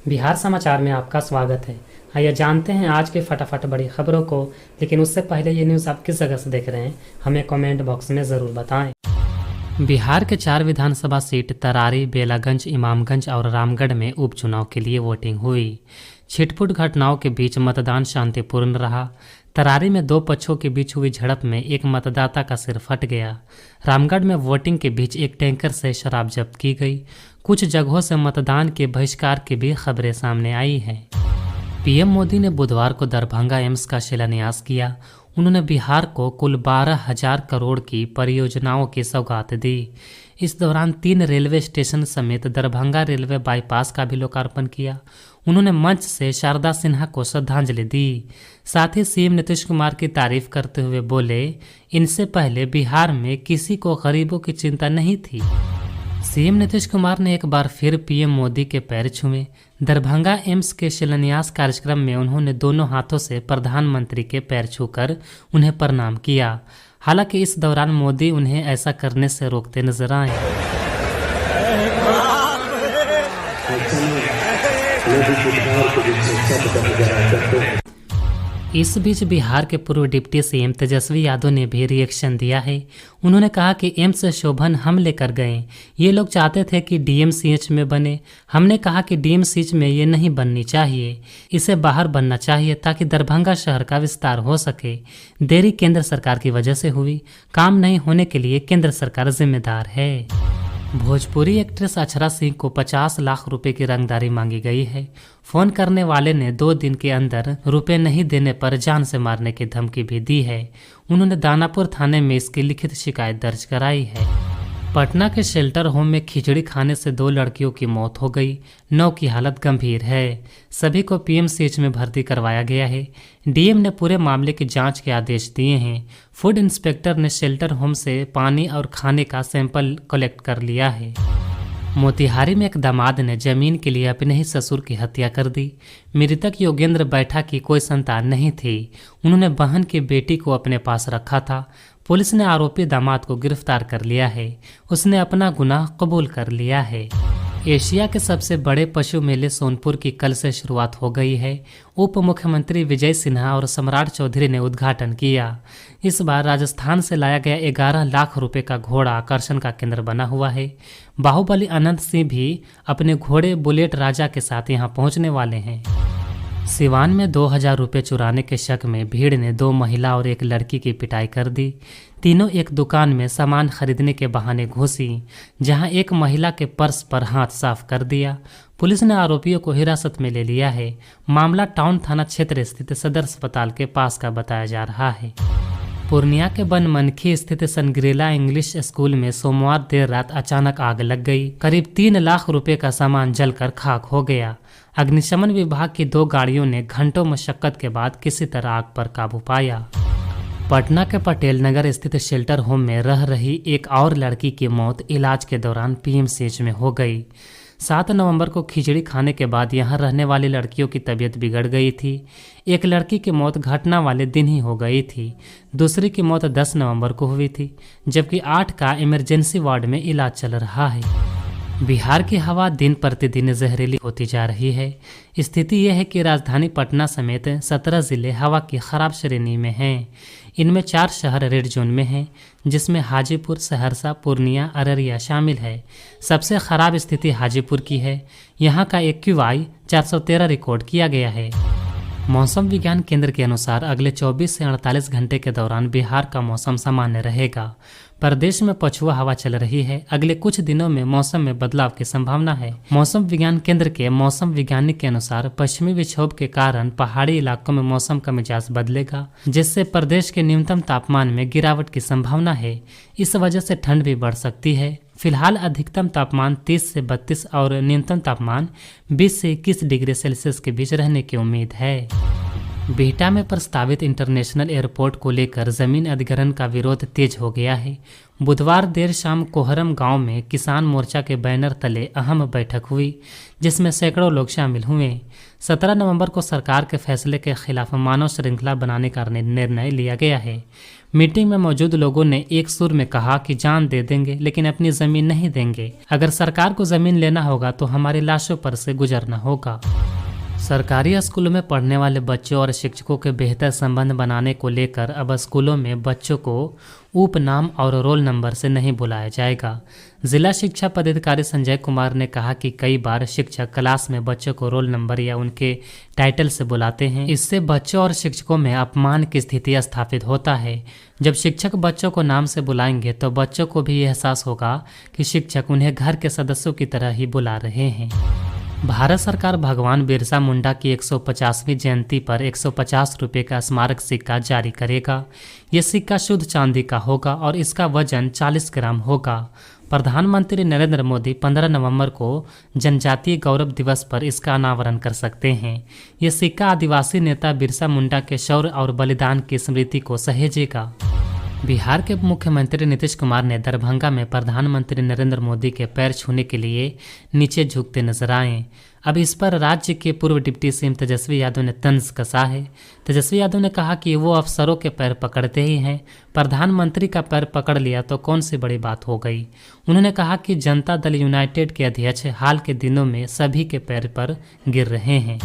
बिहार समाचार में आपका स्वागत है। आइए जानते हैं आज के फटाफट बड़ी खबरों को, लेकिन उससे पहले ये न्यूज़ आप किस जगह से देख रहे हैं हमें कमेंट बॉक्स में ज़रूर बताएं। बिहार के 4 विधानसभा सीट तरारी, बेलागंज, इमामगंज और रामगढ़ में उपचुनाव के लिए वोटिंग हुई। छिटपुट घटनाओं के बीच मतदान शांतिपूर्ण रहा। तरारी में 2 पक्षों के बीच हुई झड़प में एक मतदाता का सिर फट गया। रामगढ़ में वोटिंग के बीच एक टैंकर से शराब जब्त की गई। कुछ जगहों से मतदान के बहिष्कार की भी खबरें सामने आई हैं। पीएम मोदी ने बुधवार को दरभंगा एम्स का शिलान्यास किया। उन्होंने बिहार को कुल 12,000 करोड़ की परियोजनाओं की सौगात दी। इस दौरान 3 रेलवे स्टेशन समेत दरभंगा रेलवे बाईपास का भी लोकार्पण किया। उन्होंने मंच से शारदा सिन्हा को श्रद्धांजलि दी। साथ ही सीएम नीतीश कुमार की तारीफ करते हुए बोले, इनसे पहले बिहार में किसी को गरीबों की चिंता नहीं थी। सीएम नीतीश कुमार ने एक बार फिर पीएम मोदी के पैर छुए। दरभंगा एम्स के शिलान्यास कार्यक्रम में उन्होंने दोनों हाथों से प्रधानमंत्री के पैर छूकर उन्हें प्रणाम किया। हालांकि इस दौरान मोदी उन्हें ऐसा करने से रोकते नजर आए। इस बीच बिहार के पूर्व डिप्टी सीएम तेजस्वी यादव ने भी रिएक्शन दिया है। उन्होंने कहा कि एम्स शोभन हम लेकर गए, ये लोग चाहते थे कि डीएमसीएच में बने। हमने कहा कि डीएमसीएच में ये नहीं बननी चाहिए, इसे बाहर बनना चाहिए ताकि दरभंगा शहर का विस्तार हो सके। देरी केंद्र सरकार की वजह से हुई, काम नहीं होने के लिए केंद्र सरकार जिम्मेदार है। भोजपुरी एक्ट्रेस अक्षरा सिंह को 50 लाख रुपए की रंगदारी मांगी गई है। फोन करने वाले ने 2 दिन के अंदर रुपए नहीं देने पर जान से मारने की धमकी भी दी है। उन्होंने दानापुर थाने में इसकी लिखित शिकायत दर्ज कराई है। पटना के शेल्टर होम में खिचड़ी खाने से 2 लड़कियों की मौत हो गई। 9 की हालत गंभीर है। सभी को पीएमसीएच में भर्ती करवाया गया है। डीएम ने पूरे मामले की जांच के आदेश दिए हैं। फूड इंस्पेक्टर ने शेल्टर होम से पानी और खाने का सैंपल कलेक्ट कर लिया है। मोतिहारी में एक दामाद ने जमीन के लिए अपने ही ससुर की हत्या कर दी। मृतक योगेंद्र बैठा की कोई संतान नहीं थी। उन्होंने बहन की बेटी को अपने पास रखा था। पुलिस ने आरोपी दामाद को गिरफ्तार कर लिया है। उसने अपना गुनाह कबूल कर लिया है। एशिया के सबसे बड़े पशु मेले सोनपुर की कल से शुरुआत हो गई है। उप मुख्यमंत्री विजय सिन्हा और सम्राट चौधरी ने उद्घाटन किया। इस बार राजस्थान से लाया गया 11 लाख रुपए का घोड़ा आकर्षण का केंद्र बना हुआ है। बाहुबली अनंत सिंह भी अपने घोड़े बुलेट राजा के साथ यहां पहुंचने वाले हैं। सिवान में 2,000 रुपये चुराने के शक में भीड़ ने 2 महिला और एक लड़की की पिटाई कर दी। तीनों एक दुकान में सामान खरीदने के बहाने घुसी, जहां एक महिला के पर्स पर हाथ साफ कर दिया। पुलिस ने आरोपियों को हिरासत में ले लिया है। मामला टाउन थाना क्षेत्र स्थित सदर अस्पताल के पास का बताया जा रहा है। पूर्णिया के बनमनखी स्थित सनग्रीला इंग्लिश स्कूल में सोमवार देर रात अचानक आग लग गई। करीब 3 लाख रुपए का सामान जलकर खाक हो गया। अग्निशमन विभाग की 2 गाड़ियों ने घंटों मशक्कत के बाद किसी तरह आग पर काबू पाया। पटना के पटेल नगर स्थित शेल्टर होम में रह रही एक और लड़की की मौत इलाज के दौरान पीएमसीएच में हो गई। 7 नवंबर को खिचड़ी खाने के बाद यहां रहने वाली लड़कियों की तबीयत बिगड़ गई थी। एक लड़की की मौत घटना वाले दिन ही हो गई थी। दूसरी की मौत 10 नवंबर को हुई थी, जबकि 8 का इमरजेंसी वार्ड में इलाज चल रहा है। बिहार की हवा दिन प्रतिदिन जहरीली होती जा रही है। स्थिति यह है कि राजधानी पटना समेत 17 जिले हवा की खराब श्रेणी में हैं। इनमें 4 शहर रेड जोन में हैं, जिसमें हाजीपुर, सहरसा, पूर्णिया, अररिया शामिल है। सबसे खराब स्थिति हाजीपुर की है। यहाँ का AQI 413 रिकॉर्ड किया गया है। मौसम विज्ञान केंद्र के अनुसार अगले 24 से 48 घंटे के दौरान बिहार का मौसम सामान्य रहेगा। प्रदेश में पछुआ हवा चल रही है। अगले कुछ दिनों में मौसम में बदलाव की संभावना है। मौसम विज्ञान केंद्र के मौसम वैज्ञानिक के अनुसार पश्चिमी विक्षोभ के कारण पहाड़ी इलाकों में मौसम का मिजाज बदलेगा, जिससे प्रदेश के न्यूनतम तापमान में गिरावट की संभावना है। इस वजह से ठंड भी बढ़ सकती है। फिलहाल अधिकतम तापमान 30 से 32 और न्यूनतम तापमान 20 से 21 डिग्री सेल्सियस के बीच रहने की उम्मीद है। बिहटा में प्रस्तावित इंटरनेशनल एयरपोर्ट को लेकर जमीन अधिग्रहण का विरोध तेज हो गया है। बुधवार देर शाम कोहरम गांव में किसान मोर्चा के बैनर तले अहम बैठक हुई, जिसमें सैकड़ों लोग शामिल हुए। 17 नवंबर को सरकार के फैसले के खिलाफ मानव श्रृंखला बनाने का निर्णय लिया गया है। मीटिंग में मौजूद लोगों ने एक सुर में कहा कि जान दे देंगे लेकिन अपनी जमीन नहीं देंगे। अगर सरकार को जमीन लेना होगा तो हमारी लाशों पर से गुजरना होगा। सरकारी स्कूलों में पढ़ने वाले बच्चों और शिक्षकों के बेहतर संबंध बनाने को लेकर अब स्कूलों में बच्चों को उपनाम और रोल नंबर से नहीं बुलाया जाएगा। जिला शिक्षा पदाधिकारी संजय कुमार ने कहा कि कई बार शिक्षक क्लास में बच्चों को रोल नंबर या उनके टाइटल से बुलाते हैं। इससे बच्चों और शिक्षकों में अपमान की स्थिति स्थापित होता है। जब शिक्षक बच्चों को नाम से बुलाएंगे तो बच्चों को भी एहसास होगा कि शिक्षक उन्हें घर के सदस्यों की तरह ही बुला रहे हैं। भारत सरकार भगवान बिरसा मुंडा की 150वीं जयंती पर 150 रुपये का स्मारक सिक्का जारी करेगा। ये सिक्का शुद्ध चांदी का होगा और इसका वजन 40 ग्राम होगा। प्रधानमंत्री नरेंद्र मोदी 15 नवंबर को जनजातीय गौरव दिवस पर इसका अनावरण कर सकते हैं। ये सिक्का आदिवासी नेता बिरसा मुंडा के शौर्य और बलिदान की स्मृति को सहेजेगा। बिहार के मुख्यमंत्री नीतीश कुमार ने दरभंगा में प्रधानमंत्री नरेंद्र मोदी के पैर छूने के लिए नीचे झुकते नजर आए। अब इस पर राज्य के पूर्व डिप्टी सीएम तेजस्वी यादव ने तंज कसा है। तेजस्वी यादव ने कहा कि वो अफसरों के पैर पकड़ते ही हैं, प्रधानमंत्री का पैर पकड़ लिया तो कौन सी बड़ी बात हो गई। उन्होंने कहा कि जनता दल यूनाइटेड के अध्यक्ष हाल के दिनों में सभी के पैर पर गिर रहे हैं।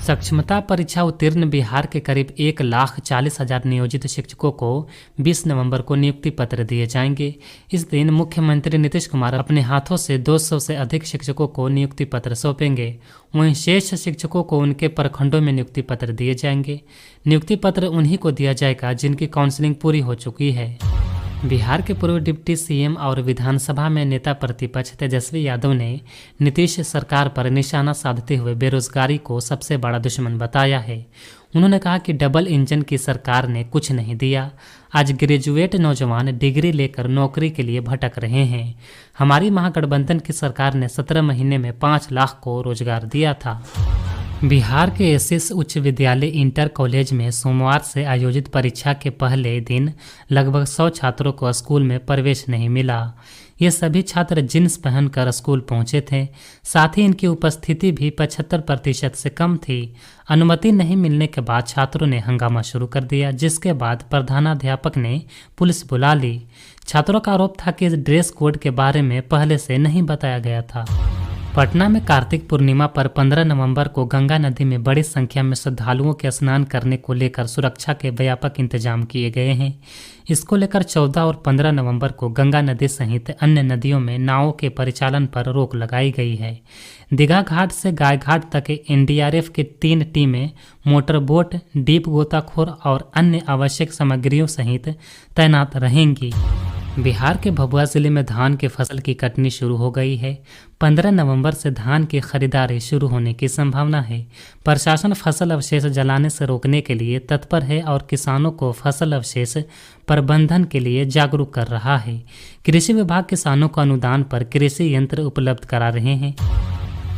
सक्षमता परीक्षा उत्तीर्ण बिहार के करीब 1,40,000 नियोजित शिक्षकों को 20 नवंबर को नियुक्ति पत्र दिए जाएंगे। इस दिन मुख्यमंत्री नीतीश कुमार अपने हाथों से 200 से अधिक शिक्षकों को नियुक्ति पत्र सौंपेंगे। वहीं शेष शिक्षकों को उनके प्रखंडों में नियुक्ति पत्र दिए जाएंगे। नियुक्ति पत्र उन्हीं को दिया जाएगा जिनकी काउंसलिंग पूरी हो चुकी है। बिहार के पूर्व डिप्टी सीएम और विधानसभा में नेता प्रतिपक्ष तेजस्वी यादव ने नीतीश सरकार पर निशाना साधते हुए बेरोजगारी को सबसे बड़ा दुश्मन बताया है। उन्होंने कहा कि डबल इंजन की सरकार ने कुछ नहीं दिया। आज ग्रेजुएट नौजवान डिग्री लेकर नौकरी के लिए भटक रहे हैं। हमारी महागठबंधन की सरकार ने 17 महीने में 5 लाख को रोजगार दिया था। बिहार के एसएस उच्च विद्यालय इंटर कॉलेज में सोमवार से आयोजित परीक्षा के पहले दिन लगभग 100 छात्रों को स्कूल में प्रवेश नहीं मिला। ये सभी छात्र जींस पहनकर स्कूल पहुंचे थे। साथ ही इनकी उपस्थिति भी 75% से कम थी। अनुमति नहीं मिलने के बाद छात्रों ने हंगामा शुरू कर दिया, जिसके बाद प्रधानाध्यापक ने पुलिस बुला ली। छात्रों का आरोप था कि ड्रेस कोड के बारे में पहले से नहीं बताया गया था। पटना में कार्तिक पूर्णिमा पर 15 नवंबर को गंगा नदी में बड़ी संख्या में श्रद्धालुओं के स्नान करने को लेकर सुरक्षा के व्यापक इंतजाम किए गए हैं। इसको लेकर 14 और 15 नवंबर को गंगा नदी सहित अन्य नदियों में नावों के परिचालन पर रोक लगाई गई है। दीघा घाट से गाय घाट तक एनडीआरएफ की 3 टीमें मोटर बोट, डीप गोताखोर और अन्य आवश्यक सामग्रियों सहित तैनात रहेंगी। बिहार के भभुआ जिले में धान की फसल की कटनी शुरू हो गई है। 15 नवंबर से धान की खरीदारी शुरू होने की संभावना है। प्रशासन फसल अवशेष जलाने से रोकने के लिए तत्पर है और किसानों को फसल अवशेष प्रबंधन के लिए जागरूक कर रहा है। कृषि विभाग किसानों को अनुदान पर कृषि यंत्र उपलब्ध करा रहे हैं।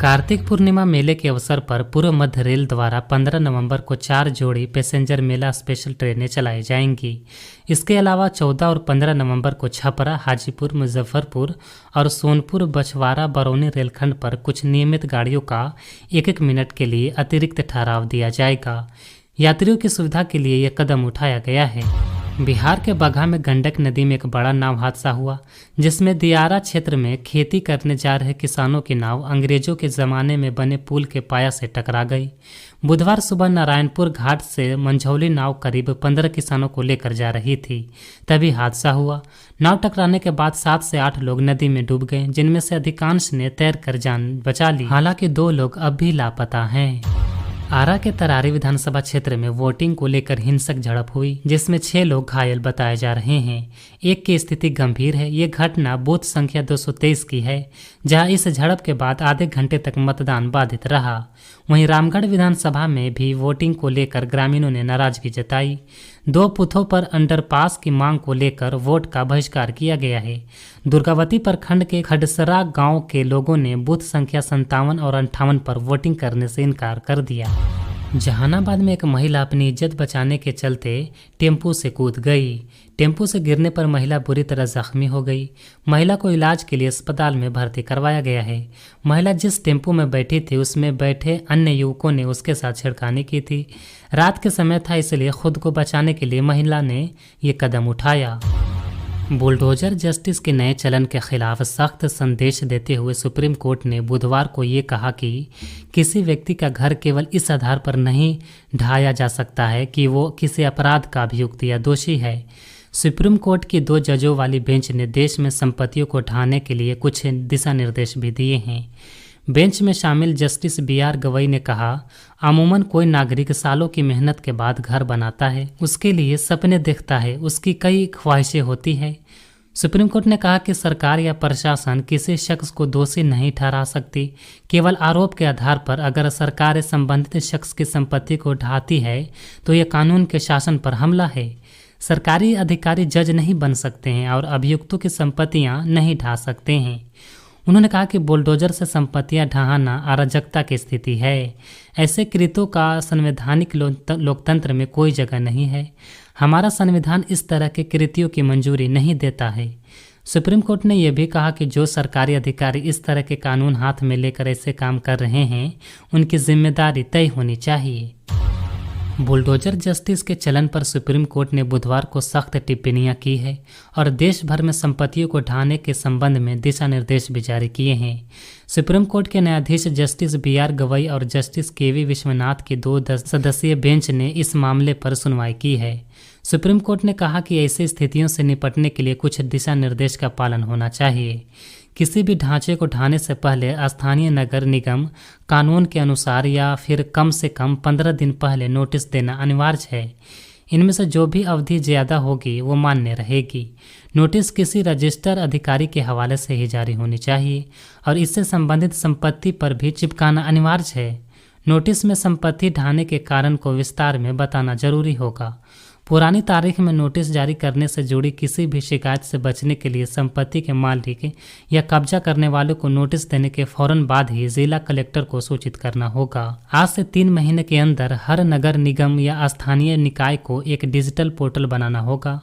कार्तिक पूर्णिमा मेले के अवसर पर पूर्व मध्य रेल द्वारा 15 नवंबर को 4 जोड़ी पैसेंजर मेला स्पेशल ट्रेनें चलाई जाएंगी। इसके अलावा 14 और 15 नवंबर को छपरा, हाजीपुर, मुजफ्फरपुर और सोनपुर, बछवाड़ा, बरौनी रेलखंड पर कुछ नियमित गाड़ियों का 1-1 मिनट के लिए अतिरिक्त ठहराव दिया जाएगा। यात्रियों की सुविधा के लिए यह कदम उठाया गया है। बिहार के बगहा में गंडक नदी में एक बड़ा नाव हादसा हुआ, जिसमें दियारा क्षेत्र में खेती करने जा रहे किसानों की नाव अंग्रेजों के ज़माने में बने पुल के पाया से टकरा गई। बुधवार सुबह नारायणपुर घाट से मंझौली नाव करीब 15 किसानों को लेकर जा रही थी, तभी हादसा हुआ। नाव टकराने के बाद 7 से 8 लोग नदी में डूब गए, जिनमें से अधिकांश ने तैरकर जान बचा ली। हालांकि 2 लोग अब भी लापता हैं। आरा के तरारी विधानसभा क्षेत्र में वोटिंग को लेकर हिंसक झड़प हुई, जिसमें 6 लोग घायल बताए जा रहे हैं। एक की स्थिति गंभीर है। ये घटना बूथ संख्या 223 की है, जहां इस झड़प के बाद आधे घंटे तक मतदान बाधित रहा। वहीं रामगढ़ विधानसभा में भी वोटिंग को लेकर ग्रामीणों ने नाराजगी जताई। 2 बूथों पर अंडरपास की मांग को लेकर वोट का बहिष्कार किया गया है। दुर्गावती प्रखंड के खडसरा गांव के लोगों ने बूथ संख्या 57 और 58 पर वोटिंग करने से इनकार कर दिया। जहानाबाद में एक महिला अपनी इज्जत बचाने के चलते टेम्पो से कूद गई। टेम्पो से गिरने पर महिला बुरी तरह जख्मी हो गई। महिला को इलाज के लिए अस्पताल में भर्ती करवाया गया है। महिला जिस टेम्पो में बैठी थी उसमें बैठे अन्य युवकों ने उसके साथ छेड़खानी की थी। रात के समय था, इसलिए खुद को बचाने के लिए महिला ने ये कदम उठाया। बुलडोजर जस्टिस के नए चलन के खिलाफ सख्त संदेश देते हुए सुप्रीम कोर्ट ने बुधवार को ये कहा कि किसी व्यक्ति का घर केवल इस आधार पर नहीं ढाया जा सकता है कि वो किसी अपराध का अभियुक्त या दोषी है। सुप्रीम कोर्ट की 2 जजों वाली बेंच ने देश में संपत्तियों को ढाने के लिए कुछ दिशा निर्देश भी दिए हैं। बेंच में शामिल जस्टिस BR गवई ने कहा, अमूमन कोई नागरिक सालों की मेहनत के बाद घर बनाता है, उसके लिए सपने देखता है, उसकी कई ख्वाहिशें होती है। सुप्रीम कोर्ट ने कहा कि सरकार या प्रशासन किसी शख्स को दोषी नहीं ठहरा सकती। केवल आरोप के आधार पर अगर सरकार संबंधित शख्स की संपत्ति को ढाती है तो यह कानून के शासन पर हमला है। सरकारी अधिकारी जज नहीं बन सकते हैं और अभियुक्तों की संपत्तियां नहीं ढा सकते हैं। उन्होंने कहा कि बुलडोजर से संपत्तियां ढहाना अराजकता की स्थिति है। ऐसे कृत्यों का संवैधानिक लोकतंत्र में कोई जगह नहीं है। हमारा संविधान इस तरह के कृत्यों की मंजूरी नहीं देता है। सुप्रीम कोर्ट ने यह भी कहा कि जो सरकारी अधिकारी इस तरह के कानून हाथ में लेकर ऐसे काम कर रहे हैं, उनकी जिम्मेदारी तय होनी चाहिए। बुलडोजर जस्टिस के चलन पर सुप्रीम कोर्ट ने बुधवार को सख्त टिप्पणियां की है और देश भर में संपत्तियों को ढाने के संबंध में दिशा निर्देश भी जारी किए हैं। सुप्रीम कोर्ट के न्यायाधीश जस्टिस BR गवई और जस्टिस KV विश्वनाथ की 2 सदस्यीय बेंच ने इस मामले पर सुनवाई की है। सुप्रीम कोर्ट ने कहा कि ऐसी स्थितियों से निपटने के लिए कुछ दिशा निर्देश का पालन होना चाहिए। किसी भी ढांचे को ढाने से पहले स्थानीय नगर निगम कानून के अनुसार या फिर कम से कम 15 दिन पहले नोटिस देना अनिवार्य है। इनमें से जो भी अवधि ज़्यादा होगी वो मान्य रहेगी। नोटिस किसी रजिस्टर अधिकारी के हवाले से ही जारी होनी चाहिए और इससे संबंधित संपत्ति पर भी चिपकाना अनिवार्य है। नोटिस में संपत्ति ढाने के कारण को विस्तार में बताना जरूरी होगा। पुरानी तारीख में नोटिस जारी करने से जुड़ी किसी भी शिकायत से बचने के लिए संपत्ति के मालिक या कब्जा करने वालों को नोटिस देने के फौरन बाद ही जिला कलेक्टर को सूचित करना होगा। आज से 3 महीने के अंदर हर नगर निगम या स्थानीय निकाय को एक डिजिटल पोर्टल बनाना होगा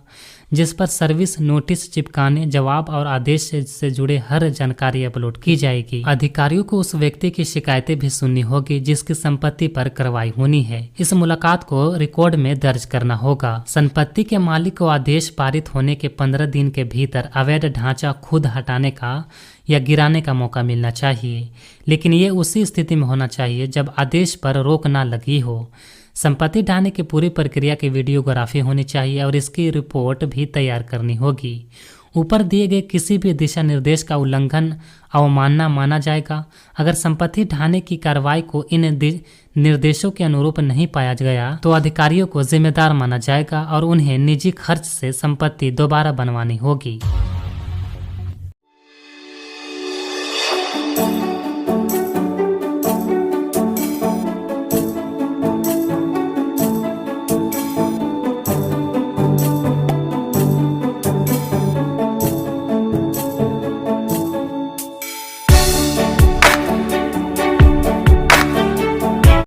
जिस पर सर्विस, नोटिस चिपकाने, जवाब और आदेश से जुड़े हर जानकारी अपलोड की जाएगी। अधिकारियों को उस व्यक्ति की शिकायतें भी सुननी होगी जिसकी संपत्ति पर कार्रवाई होनी है। इस मुलाकात को रिकॉर्ड में दर्ज करना होगा। संपत्ति के मालिक को आदेश पारित होने के 15 दिन के भीतर अवैध ढांचा खुद हटाने का या गिराने का मौका मिलना चाहिए, लेकिन ये उसी स्थिति में होना चाहिए जब आदेश पर रोक न लगी हो। संपत्ति ढाने की पूरी प्रक्रिया की वीडियोग्राफी होनी चाहिए और इसकी रिपोर्ट भी तैयार करनी होगी। ऊपर दिए गए किसी भी दिशा निर्देश का उल्लंघन अवमानना माना जाएगा। अगर संपत्ति ढाने की कार्रवाई को इन निर्देशों के अनुरूप नहीं पाया गया तो अधिकारियों को जिम्मेदार माना जाएगा और उन्हें निजी खर्च से संपत्ति दोबारा बनवानी होगी।